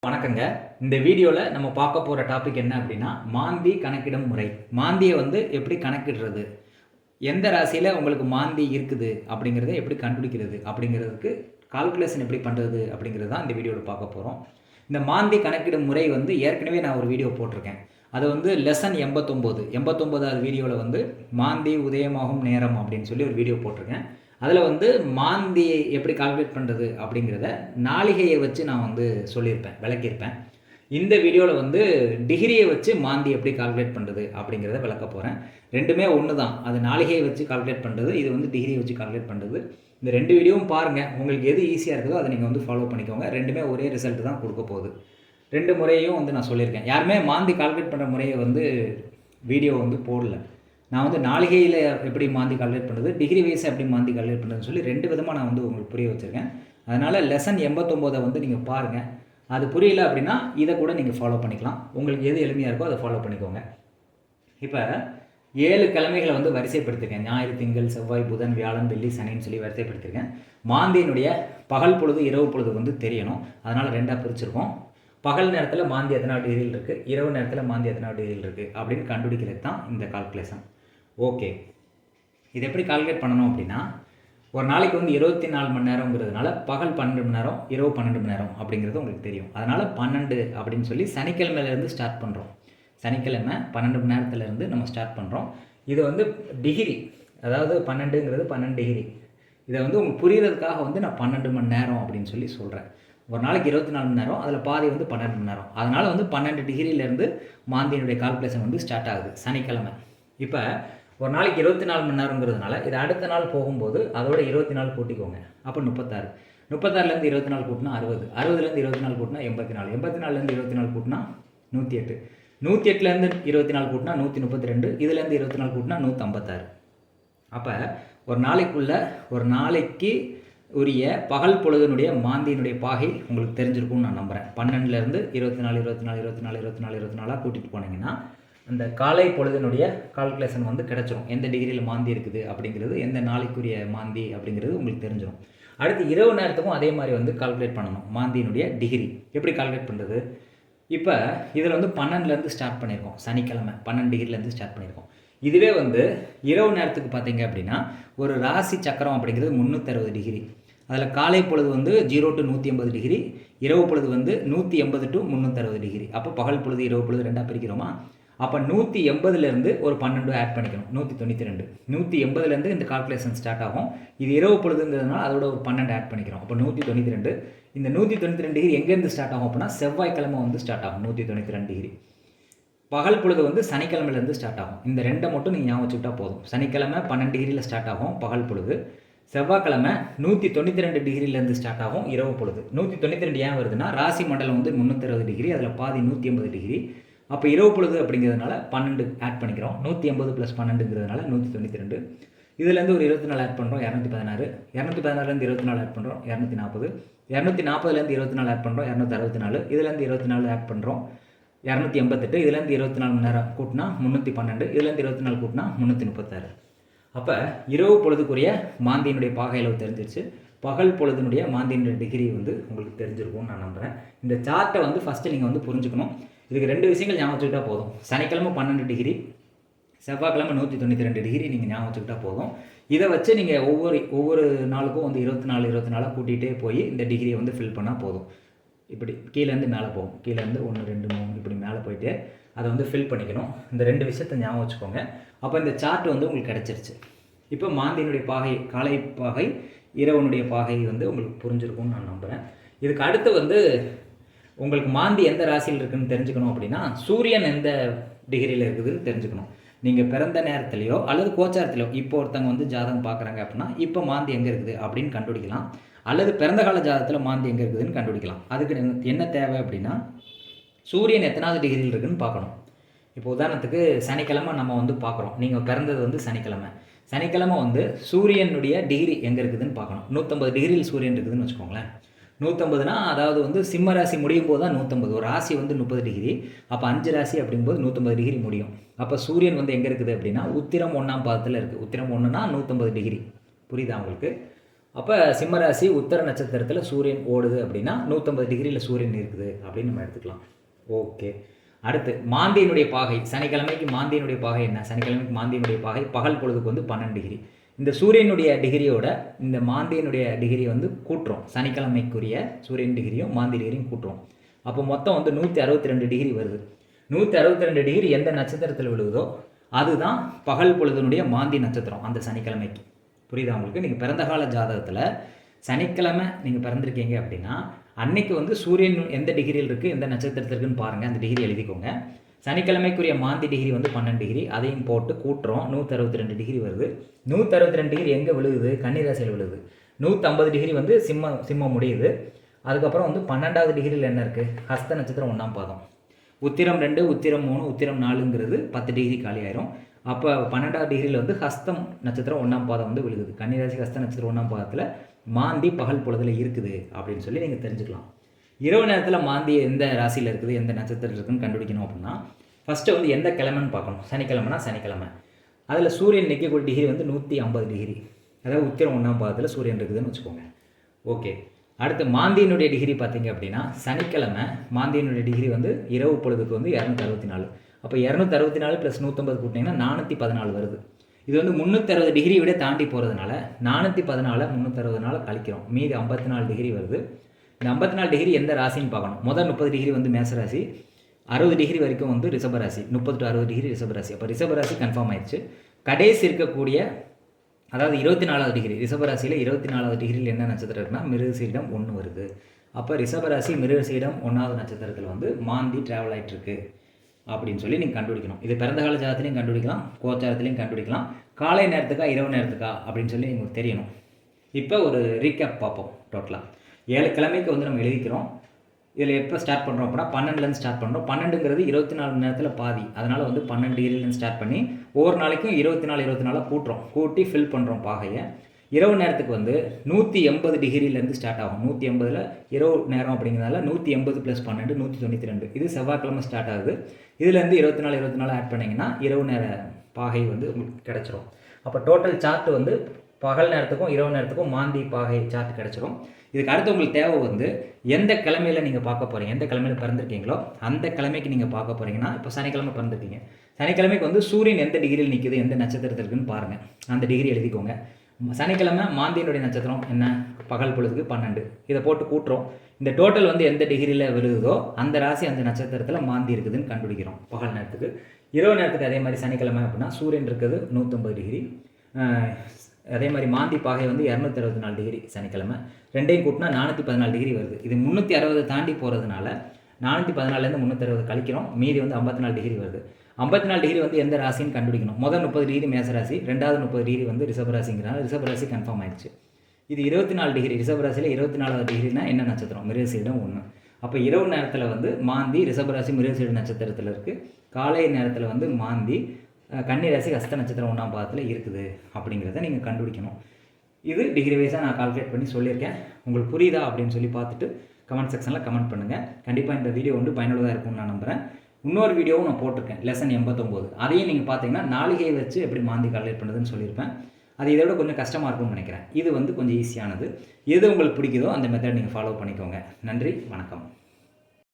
வணக்கங்க. இந்த வீடியோவில் நம்ம பார்க்க போகிற டாபிக் என்ன அப்படின்னா, மாந்தி கணக்கிடும் முறை. மாந்தியை எப்படி கணக்கிடுறது, எந்த ராசியில் உங்களுக்கு மாந்தி இருக்குது அப்படிங்கிறத எப்படி கண்டுபிடிக்கிறது அப்படிங்கிறதுக்கு கால்குலேஷன் எப்படி பண்ணுறது அப்படிங்கிறது தான் இந்த வீடியோவில் பார்க்க போகிறோம். இந்த மாந்தி கணக்கிடும் முறை ஏற்கனவே நான் ஒரு வீடியோ போட்டிருக்கேன். அது லெசன் 89வது வீடியோவில் மாந்தி உதயமாகும் நேரம் அப்படின்னு சொல்லி ஒரு வீடியோ போட்டிருக்கேன். அதில் மாந்தியை எப்படி கால்குலேட் பண்ணுறது அப்படிங்கிறத நாளிகையை வச்சு நான் சொல்லியிருப்பேன், விளக்கியிருப்பேன். இந்த வீடியோவில் டிகிரியை வச்சு மாந்தி எப்படி கால்குலேட் பண்ணுறது அப்படிங்கிறத விளக்க போகிறேன். ரெண்டுமே ஒன்று தான். அது நாளிகையை வச்சு கால்குலேட் பண்ணுறது, இது டிகிரியை வச்சு கால்குலேட் பண்ணுறது. இந்த ரெண்டு வீடியோவும் பாருங்கள். உங்களுக்கு எது ஈஸியாக இருக்குதோ அதை நீங்கள் ஃபாலோ பண்ணிக்கோங்க. ரெண்டுமே ஒரே ரிசல்ட் தான் கொடுக்க போகுது. ரெண்டு முறையும் நான் சொல்லியிருக்கேன். யாருமே மாந்தி கால்குலேட் பண்ணுற முறையை வீடியோ போடல. நான் நாளிகையில் எப்படி மாந்தி கால்குலேட் பண்ணுறது, டிகிரி வைஸ் எப்படி மாந்தி கால்குலேட் பண்ணுறதுன்னு சொல்லி ரெண்டு விதமாக நான் உங்களுக்கு புரிய வச்சுருக்கேன். அதனால் லெசன் 89 நீங்கள் பாருங்கள். அது புரியல அப்படின்னா இதை கூட நீங்கள் ஃபாலோ பண்ணிக்கலாம். உங்களுக்கு எது எளிமையாக இருக்கோ அதை ஃபாலோ பண்ணிக்கோங்க. இப்போ 7 கிழமைகளை வரிசைப்படுத்திருக்கேன். ஞாயிறு, திங்கள், செவ்வாய், புதன், வியாழன், வெள்ளி, சனின்னு சொல்லி வரிசைப்படுத்திருக்கேன். மாந்தியினுடைய பகல் பொழுது, இரவு பொழுது தெரியணும். அதனால் ரெண்டாக பிரிச்சிருக்கோம். பகல் நேரத்தில் மாந்தி எத்தனாவது டிகிரியில் இருக்குது, இரவு நேரத்தில் மாந்தி எத்தனாவது டிகிரியில் இருக்குது அப்படின்னு கண்டுபிடிக்கிறது தான் இந்த கால்குலேஷன். ஓகே, இது எப்படி கால்குலேட் பண்ணணும் அப்படின்னா, ஒரு நாளைக்கு 24 மணி நேரங்கிறதுனால பகல் 12 மணி நேரம், இரவு 12 மணி நேரம் அப்படிங்கிறது உங்களுக்கு தெரியும். அதனால் 12 அப்படின்னு சொல்லி சனிக்கிழமையிலேருந்து ஸ்டார்ட் பண்ணுறோம். சனிக்கிழமை 12 மணி நேரத்துலேருந்து நம்ம ஸ்டார்ட் பண்ணுறோம். இது டிகிரி, அதாவது 12ங்கிறது 12 டிகிரி. இதை உங்களுக்கு புரிகிறதுக்காக நான் 12 மணி நேரம் அப்படின்னு சொல்லி சொல்கிறேன். ஒரு நாளைக்கு 24 மணி நேரம், அதில் பாதி 12 மணி நேரம். அதனால் 12 டிகிரியிலேருந்து மாந்தியினுடைய கால்குலேஷன் ஸ்டார்ட் ஆகுது சனிக்கிழமை. இப்போ ஒரு நாளைக்கு 24 மணி நேரங்கிறதுனால இது அடுத்த நாள் போகும்போது அதோட 24 கூட்டிக்கோங்க. அப்போ 36. 36லேருந்து 24 கூட்டினா 60. 60லேருந்து 24 கூட்டினா 84. 84லேருந்து 24 கூட்டினா 108. 108லேருந்து 24 கூட்டினா 132. இதுலேருந்து 24 கூட்டினா 156. அப்போ ஒரு நாளைக்கு உரிய பகல் பொழுதுனுடைய மாந்தியினுடைய பாகை உங்களுக்கு தெரிஞ்சிருக்கும்னு நான் நம்புகிறேன். 12லேருந்து 24 கூட்டிகிட்டு போனீங்கன்னா அந்த காலை பொழுதினுடைய கால்குலேஷன் கிடச்சிரும். எந்த டிகிரியில் மாந்தி இருக்குது அப்படிங்கிறது, எந்த நாளைக்குரிய மாந்தி அப்படிங்கிறது உங்களுக்கு தெரிஞ்சிடும். அடுத்து இரவு நேரத்துக்கும் அதே மாதிரி கால்குலேட் பண்ணணும். மாந்தியினுடைய டிகிரி எப்படி கால்குலேட் பண்ணுறது? இப்போ இதில் 12லேருந்து ஸ்டார்ட் பண்ணியிருக்கோம். சனிக்கிழமை 12 டிகிரிலேருந்து ஸ்டார்ட் பண்ணியிருக்கோம். இதுவே இரவு நேரத்துக்கு பார்த்தீங்க அப்படின்னா ஒரு ராசி சக்கரம் அப்படிங்கிறது 360 டிகிரி. அதில் காலை பொழுது 0 to 180 டிகிரி, இரவு பொழுது 180 to 360 டிகிரி. அப்போ பகல் பொழுது, இரவு பொழுது ரெண்டாக பிரிக்கிறோமா? அப்போ 180லேருந்து ஒரு 12 ஆட் பண்ணிக்கணும். 192. 180லேருந்து இந்த கால்குலேஷன் ஸ்டார்ட் ஆகும். இது இரவு பொழுதுங்கிறதுனால அதோட ஒரு 12 ஆட் பண்ணிக்கிறோம். அப்போ 192. இந்த 192 டிகிரி எங்கேருந்து ஸ்டார்ட் ஆகும் அப்படின்னா செவ்வாய்க்கிழமை ஸ்டார்ட் ஆகும். 192 டிகிரி. பகல் பொழுது சனிக்கிழமையிலேருந்து ஸ்டார்ட் ஆகும். இந்த ரெண்டை மட்டும் நீங்கள் ஞாபகம் வச்சுக்கிட்டா போதும். சனிக்கிழமை 12 டிகிரியில் ஸ்டார்ட் ஆகும் பகல் பொழுது. செவ்வாய்க்கிழமை 192 டிகிரிலேருந்து ஸ்டார்ட் ஆகும் இரவு பொழுது. 192 ஏன் வருதுன்னா ராசி மண்டலம் 360 டிகிரி, அதில் பாதி 180 டிகிரி. அப்போ இரவு பொழுது அப்படிங்கிறதுனால 12 ஆட் பண்ணிக்கிறோம். 180 + 12ங்கிறதுனால 192. இதுலேருந்து ஒரு 24 ஆட் பண்ணுறோம், 216. 216லேருந்து 24 ஆட் பண்ணுறோம், 240. 240லேருந்து 24 ஆட் பண்ணுறோம், 264. இதுலேருந்து 24 ஆட் பண்ணுறோம், 288. இதுலேருந்து 24 மணி நேரம் கூட்டினா 312. இதுலேருந்து 24 கூட்டினா 336. அப்போ இரவு பொழுதுக்குரிய மாந்தியினுடைய பாகை அளவு தெரிஞ்சிருச்சு. பகல் பொழுதுனுடைய மாந்தியினுடைய டிகிரி உங்களுக்கு தெரிஞ்சிருக்கும்னு நான் நம்புகிறேன். இந்த சார்ட்டை ஃபஸ்ட்டு நீங்கள் புரிஞ்சுக்கணும். இதுக்கு 2 விஷயங்கள் ஞாபகம் வச்சுக்கிட்டா போதும். சனிக்கிழமை 12 டிகிரி, செவ்வாய்க்கிழமை 192 டிகிரி நீங்கள் ஞாபகம் வச்சுக்கிட்டா போதும். இதை வச்சு நீங்கள் ஒவ்வொரு நாளுக்கும் 24 கூட்டிகிட்டே போய் இந்த டிகிரியை ஃபில் பண்ணால் போதும். இப்படி கீழேருந்து மேலே போகும். கீழேருந்து 1 2 3 இப்படி மேலே போயிட்டு அதை ஃபில் பண்ணிக்கணும். இந்த 2 விஷயத்தை ஞாபகம் வச்சுக்கோங்க. அப்போ இந்த சார்ட் உங்களுக்கு கிடச்சிருச்சு. இப்போ மாந்தியினுடைய பாகை, காலை பாகை, இரவனுடைய பாகை உங்களுக்கு புரிஞ்சிருக்கும்னு நான் நம்புகிறேன். இதுக்கு அடுத்து உங்களுக்கு மாந்தி எந்த ராசியில் இருக்குதுன்னு தெரிஞ்சுக்கணும் அப்படின்னா சூரியன் எந்த டிகிரியில் இருக்குதுன்னு தெரிஞ்சுக்கணும். நீங்கள் பிறந்த நேரத்துலையோ அல்லது கோச்சாரத்திலையோ இப்போ ஒருத்தவங்க ஜாதகம் பார்க்குறாங்க அப்படின்னா இப்போ மாந்தி எங்கே இருக்குது அப்படின்னு கண்டுபிடிக்கலாம். அல்லது பிறந்த கால ஜாதகத்தில் மாந்தி எங்கே இருக்குதுன்னு கண்டுபிடிக்கலாம். அதுக்கு என்ன தேவை அப்படின்னா சூரியன் எத்தனாவது டிகிரியில் இருக்குதுன்னு பார்க்கணும். இப்போ உதாரணத்துக்கு சனிக்கிழமை நம்ம பார்க்குறோம். நீங்கள் பிறந்தது சனிக்கிழமை. சனிக்கிழமை சூரியனுடைய டிகிரி எங்கே இருக்குதுன்னு பார்க்கணும். 150 டிகிரியில் சூரியன் இருக்குதுன்னு வச்சுக்கோங்களேன். 150னா அதாவது சிம்ம ராசி முடியும் போது தான் 150. ஒரு ராசி 30 டிகிரி. அப்போ 5 ராசி அப்படிங்கும்போது 150 டிகிரி முடியும். அப்போ சூரியன் எங்கே இருக்குது அப்படின்னா உத்திரம் 1ஆம் பாதத்தில் இருக்குது. உத்திரம் 1னா 150 டிகிரி. புரியுதா உங்களுக்கு? அப்போ சிம்மராசி உத்தர நட்சத்திரத்தில் சூரியன் ஓடுது அப்படின்னா 150 டிகிரியில் சூரியன் இருக்குது அப்படின்னு நம்ம எடுத்துக்கலாம். ஓகே, அடுத்து மாந்தியினுடைய பாகை. சனிக்கிழமைக்கு மாந்தியினுடைய பாகை என்ன? சனிக்கிழமைக்கு மாந்தியினுடைய பாகை பகல் பொழுதுக்கு வந்து 12 டிகிரி. இந்த சூரியனுடைய டிகிரியோட இந்த மாந்தியினுடைய டிகிரியை வந்து கூட்டுறோம். சனிக்கிழமைக்குரிய சூரியன் டிகிரியும் மாந்தி டிகிரியும் கூட்டுறோம். அப்போ மொத்தம் வந்து 162 டிகிரி வருது. 162 டிகிரி எந்த நட்சத்திரத்தில் விழுகுதோ அதுதான் பகல் பொழுதுனுடைய மாந்தி நட்சத்திரம் அந்த சனிக்கிழமைக்கு. புரியுதா உங்களுக்கு? நீங்கள் பிறந்த கால ஜாதகத்தில் சனிக்கிழமை நீங்கள் பிறந்திருக்கீங்க அப்படின்னா அன்னைக்கு வந்து சூரியன் எந்த டிகிரியில் இருக்குது, எந்த நட்சத்திரத்தில் இருக்குன்னு பாருங்கள், அந்த டிகிரி எழுதிக்கோங்க. சனிக்கிழமைக்குரிய மாந்தி டிகிரி வந்து 12 டிகிரி, அதையும் போட்டு கூட்டுறோம். 162 டிகிரி வருது. 162 டிகிரி எங்கே விழுகுது? கன்னிராசியில் விழுகுது. 150 டிகிரி வந்து சிம்மம் முடியுது. அதுக்கப்புறம் வந்து 12வது டிகிரியில் என்ன இருக்குது? ஹஸ்த நட்சத்திரம் 1ஆம் பாதம். உத்திரம் 2, உத்திரம் 3, உத்திரம் 4ங்கிறது 10 டிகிரி காலி ஆயிரும். அப்போ 12வது டிகிரியில் வந்து ஹஸ்தம் நட்சத்திரம் 1ஆம் பாதம் வந்து விழுகுது. கன்னிராசி ஹஸ்த நட்சத்திரம் 1ஆம் பாதத்தில் மாந்தி பகல் பொழுதுல இருக்குது அப்படின்னு சொல்லி நீங்கள் தெரிஞ்சுக்கலாம். இரவு நேரத்தில் மாந்தி எந்த ராசியில் இருக்குது, எந்த நட்சத்திரத்தில் இருக்குதுன்னு கண்டுபிடிக்கணும் அப்படின்னா ஃபஸ்ட்டு வந்து எந்த கிழமைன்னு பார்க்கணும். சனிக்கிழமைனா சனிக்கிழமை. அதில் சூரியன் நிற்கக்கூடிய டிகிரி வந்து 150 டிகிரி, அதாவது உத்திரம் 1ஆம் பாதத்தில் சூரியன் இருக்குதுன்னு வச்சுக்கோங்க. ஓகே, அடுத்து மாந்தியினுடைய டிகிரி பார்த்தீங்க அப்படின்னா சனிக்கிழமை மாந்தியினுடைய டிகிரி வந்து இரவு பொழுதுக்கு வந்து 264. அப்போ 264 + 150 கூட்டிங்கன்னா 414 வருது. இது வந்து 360 டிகிரி விட தாண்டி போகிறதுனால 414 360 கழிக்கிறோம். மீதி 54 டிகிரி வருது. இந்த 54 டிகிரி எந்த ராசின்னு பார்க்கணும். முதல் 30 டிகிரி வந்து மேசராசி, 60 டிகிரி வரைக்கும் வந்து ரிஷபராசி, 30 to 60 டிகிரி ரிஷபராசி. அப்போ ரிஷபராசி கன்ஃபார்ம் ஆயிடுச்சு. கடைசி இருக்கக்கூடிய அதாவது 24வது டிகிரி ரிஷபராசியில் 24வது டிகிரியில் என்ன நட்சத்திரம் இருக்குன்னா மிருகசீரிடம் 1 வருது. அப்போ ரிஷபராசி மிருகசீரிடம் 1வது நட்சத்திரத்தில் வந்து மாந்தி ட்ராவல் ஆகிட்டுருக்கு அப்படின்னு சொல்லி நீங்கள் கண்டுபிடிக்கணும். இது பிறந்த கால ஜாதகத்துலையும் கண்டுபிடிக்கலாம், கோச்சாரத்துலையும் கண்டுபிடிக்கலாம். காலை நேரத்துக்கா இரவு நேரத்துக்கா அப்படின்னு சொல்லி உங்களுக்கு தெரியணும். இப்போ ஒரு ரீகேப் பார்ப்போம். டோட்டலாக 7 கிழமைக்கு வந்து நம்ம எழுதிக்கிறோம். இதில் எப்போ ஸ்டார்ட் பண்ணுறோம் அப்படின்னா 12லேருந்து ஸ்டார்ட் பண்ணுறோம். 12ங்கிறது 24 மணி நேரத்தில் பாதி. அதனால் வந்து 12 டிகிரிலேருந்து ஸ்டார்ட் பண்ணி ஒவ்வொரு நாளைக்கும் 24 கூட்டுறோம். கூட்டி ஃபில் பண்ணுறோம் பாகையை. இரவு நேரத்துக்கு வந்து 180 டிகிரிலேருந்து ஸ்டார்ட் ஆகும். 180ல் இரவு நேரம் அப்படிங்கிறதால 180 + 12 192. இது செவ்வாய்க்கிழமை ஸ்டார்ட் ஆகுது. இதுலேருந்து 24 ஆட் பண்ணிங்கன்னா இரவு நேர பாகை வந்து உங்களுக்கு கிடச்சிரும். அப்போ டோட்டல் சார்ட் வந்து பகல் நேரத்துக்கும் இரவு நேரத்துக்கும் மாந்தி பாகை சார்ட் கிடச்சிரும். இதுக்கு அடுத்து உங்களுக்கு தேவை வந்து எந்த கிழமையில் நீங்கள் பார்க்க போகிறீங்க, எந்த கிழமையில் பிறந்திருக்கீங்களோ அந்த கிழமைக்கு நீங்கள் பார்க்க போகிறீங்கன்னா இப்போ சனிக்கிழமை பிறந்திருக்கீங்க. சனிக்கிழமைக்கு வந்து சூரியன் எந்த டிகிரியில் நிற்குது, எந்த நட்சத்திரத்தில் இருக்குன்னு பாருங்கள். அந்த டிகிரி எழுதிக்கோங்க. சனிக்கிழமை மாந்தியினுடைய நட்சத்திரம் என்ன? பகல் பொழுதுக்கு 12. இதை போட்டு கூட்டுறோம். இந்த டோட்டல் வந்து எந்த டிகிரியில் விழுகுதோ அந்த ராசி அந்த நட்சத்திரத்தில் மாந்தி இருக்குதுன்னு கண்டுபிடிக்கிறோம் பகல் நேரத்துக்கு. இரவு நேரத்துக்கு அதே மாதிரி சனிக்கிழமை அப்படின்னா சூரியன் இருக்குது 150 டிகிரி. அதே மாதிரி மாந்தி பாகை வந்து 264 டிகிரி சனிக்கிழமை. ரெண்டையும் கூட்டினா 414 டிகிரி வருது. இது 360 தாண்டி போகிறதுனால 414லேருந்து 360 கழிக்கிறோம். மீதி வந்து 54 டிகிரி வருது. 54 டிகிரி வந்து எந்த ராசின்னு கண்டுபிடிக்கணும். முதல் 30 டிகிரி மேசராசி, ரெண்டாவது 30 டிகிரி வந்து ரிஷபராசிங்கிறனால ரிஷபராசி கன்ஃபார்ம் ஆயிடுச்சு. இது 24 டிகிரி ரிஷபராசியில் 24வது டிகிரினா என்ன நட்சத்திரம்? மிருகசீரிடம் 1. அப்போ இரவு நேரத்தில் வந்து மாந்தி ரிஷபராசி மிருகசீரிடம் நட்சத்திரத்தில் இருக்குது. காலை நேரத்தில் வந்து மாந்தி கன்னிராசி ஹஸ்த நட்சத்திரம் 1ஆம் பாதத்தில் இருக்குது அப்படிங்கிறத நீங்கள் கண்டுபிடிக்கணும். இது டிகிரி வைஸாக நான் கால்குலேட் பண்ணி சொல்லியிருக்கேன். உங்களுக்கு புரியுதா அப்படின்னு சொல்லி பார்த்துட்டு கமெண்ட் செக்ஷனில் கமெண்ட் பண்ணுங்கள். கண்டிப்பாக இந்த வீடியோ வந்து பயனுள்ளதாக இருக்கும்னு நான் நம்புகிறேன். இன்னொரு வீடியோவும் நான் போட்டிருக்கேன், லெசன் 89. அதையும் நீங்கள் பார்த்தீங்கன்னா நாளிகையை வச்சு எப்படி மாந்தி கால்குலேட் பண்ணுறதுன்னு சொல்லியிருப்பேன். அது இதை விட கொஞ்சம் கஷ்டமாக இருக்கும்னு நினைக்கிறேன். இது வந்து கொஞ்சம் ஈஸியானது. எது உங்களுக்கு பிடிக்குதோ அந்த மெத்தட் நீங்கள் ஃபாலோ பண்ணிக்கோங்க. நன்றி, வணக்கம்.